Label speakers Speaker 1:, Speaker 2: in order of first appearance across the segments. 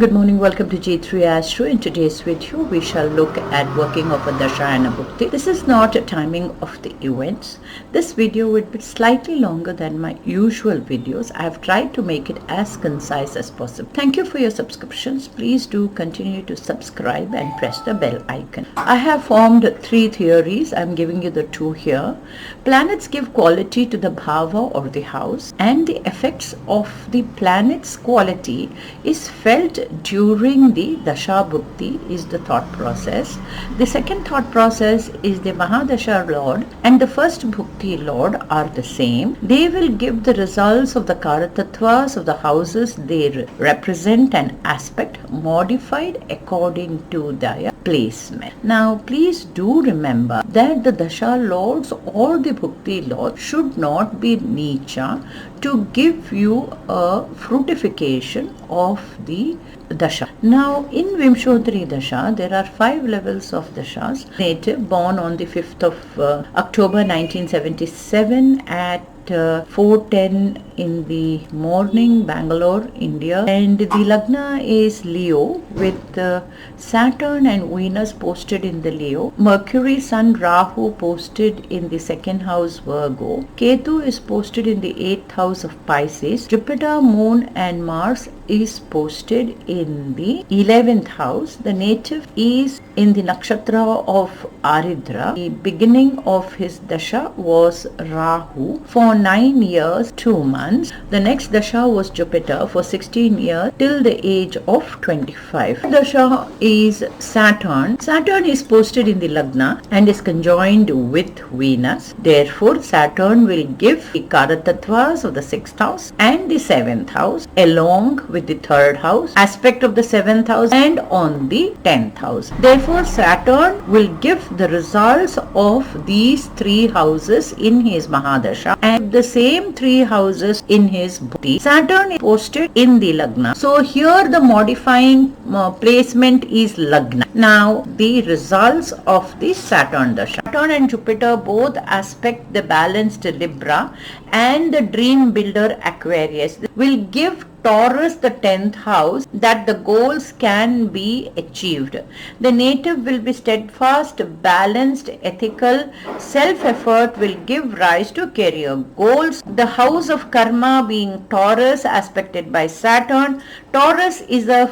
Speaker 1: Good morning, welcome to G3 Astro. In today's video, we shall look at working of a Dasa and a Bukthi. This is not a timing of the events. This video would be slightly longer than my usual videos. I have tried to make it as concise as possible. Thank you for your subscriptions. Please do continue to subscribe and press the bell icon. I have formed three theories. I'm giving you the two here. Planets give quality to the bhava or the house, and the effects of the planet's quality is felt during the Dasa Bukthi is the thought process. The second thought process is the Maha Lord and the first Bukthi Lord are the same. They will give the results of the Karatattvas of the houses they represent an aspect modified according to their placement. Now please do remember that the Dasha Lords or the Bukthi Lord should not be Nicha to give you a fruitification of the Dasha. Now in Vimshottari Dasa there are 5 levels of Dashas. Native born on the 5th of October 1977 at 4:10 in the morning, Bangalore, India, and the Lagna is Leo with Saturn and Venus posted in the Leo, Mercury, Sun, Rahu posted in the second house Virgo, Ketu is posted in the 8th house of Pisces, Jupiter, Moon and Mars is posted in the 11th house. The native is in the nakshatra of Aridra. The beginning of his Dasha was Rahu for 9 years 2 months. The next Dasha was Jupiter for 16 years till the age of 25. Dasha is Saturn. Saturn is posted in the Lagna and is conjoined with Venus. Therefore, Saturn will give the Karatattvas of the 6th house and the 7th house along with the 3rd house, aspect of the 7th house and on the 10th house. Therefore, Saturn will give the results of these 3 houses in his Mahadasha and the same 3 houses in his Bukthi. Saturn is posted in the Lagna. So here the modifying placement is Lagna. Now the results of the Saturn Dasha. Saturn and Jupiter both aspect the balanced Libra and the dream builder Aquarius will give Taurus the 10th house that the goals can be achieved. The native will be steadfast, balanced, ethical. Self-effort will give rise to career goals. The house of karma being Taurus aspected by Saturn. Taurus is a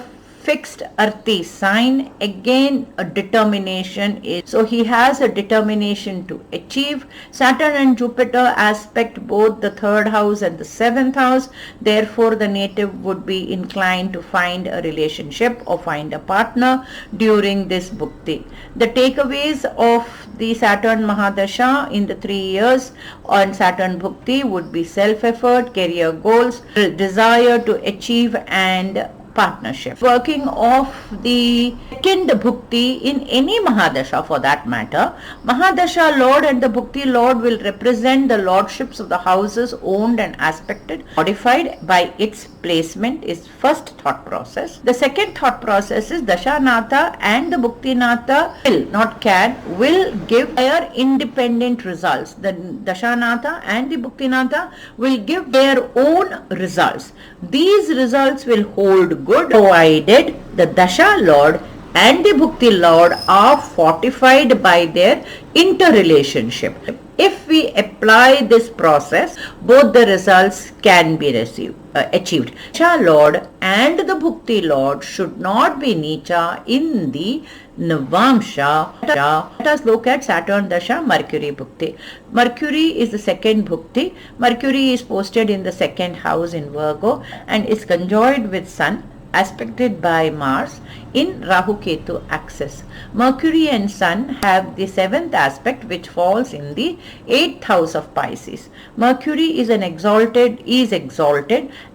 Speaker 1: fixed earthy sign. Again a determination is, so he has a determination to achieve. Saturn and Jupiter aspect both the 3rd house and the 7th house. Therefore the native would be inclined to find a relationship or find a partner during this Bukthi. The takeaways of the Saturn Mahadasha in the 3 years on Saturn Bukthi would be self-effort, career goals, desire to achieve and partnership. Working of the second Bukthi in any Mahadasha for that matter, Mahadasha Lord and the Bukthi Lord will represent the lordships of the houses owned and aspected, modified by its placement is first thought process. The second thought process is Dasa Natha and the Bukthi Natha will give their independent results. The Dasa Natha and the Bukthi Natha will give their own results. These results will hold good provided the Dasha Lord and the Bukthi Lord are fortified by their interrelationship. If we apply this process, both the results can be achieved. Dasha Lord and the Bukthi Lord should not be Nicha in the Navamsha. Let us look at Saturn Dasha Mercury Bukthi. Mercury is the second Bukthi. Mercury is posted in the 2nd house in Virgo and is conjoined with Sun aspected by Mars in Rahu Ketu axis. Mercury and Sun have the 7th aspect which falls in the 8th house of Pisces. Mercury is exalted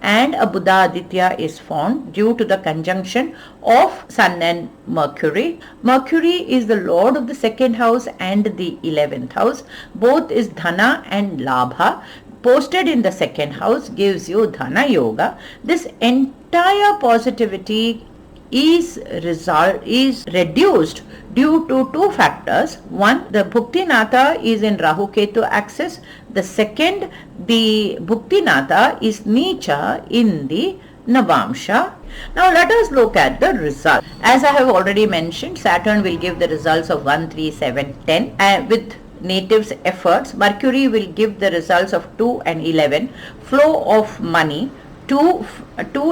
Speaker 1: and a Buddha-Aditya is formed due to the conjunction of Sun and Mercury. Mercury is the Lord of the 2nd house and the 11th house. Both is Dhana and Labha. Posted in the 2nd house gives you Dhana Yoga. This entire positivity is reduced due to 2 factors. One, the Bukthi Natha is in Rahu Ketu axis. The second, the Bukthi Natha is Nicha in the Navamsha. Now let us look at the result. As I have already mentioned, Saturn will give the results of 1, 3, 7, 10 and with natives' efforts. Mercury will give the results of 2 and 11. Flow of money. 2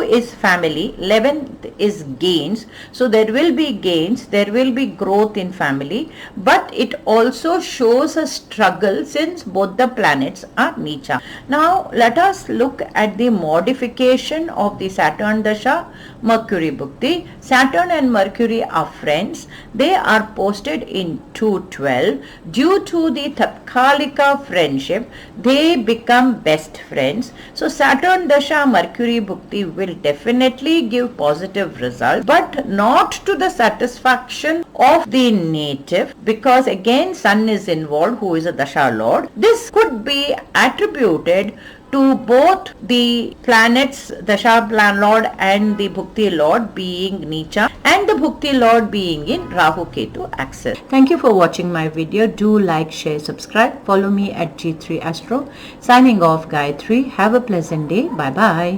Speaker 1: is family, 11 is gains. So there will be gains, there will be growth in family, but it also shows a struggle since both the planets are Nicha. Now let us look at the modification of the Saturn Dasha, Mercury Bukthi. Saturn and Mercury are friends. They are posted in 212. Due to the Tatkalika friendship, they become best friends. So Saturn Dasha, Mercury Bukthi will definitely give positive results, but not to the satisfaction of the native, because again Sun is involved, who is a Dasha Lord. This could be attributed to both the planets, Dasha Lord and the Bukti Lord being Nicha and the Bukti Lord being in Rahu Ketu axis. Thank you for watching my video. Do like, share, subscribe. Follow me at G3 Astro. Signing off, Gayatri. Have a pleasant day. Bye bye.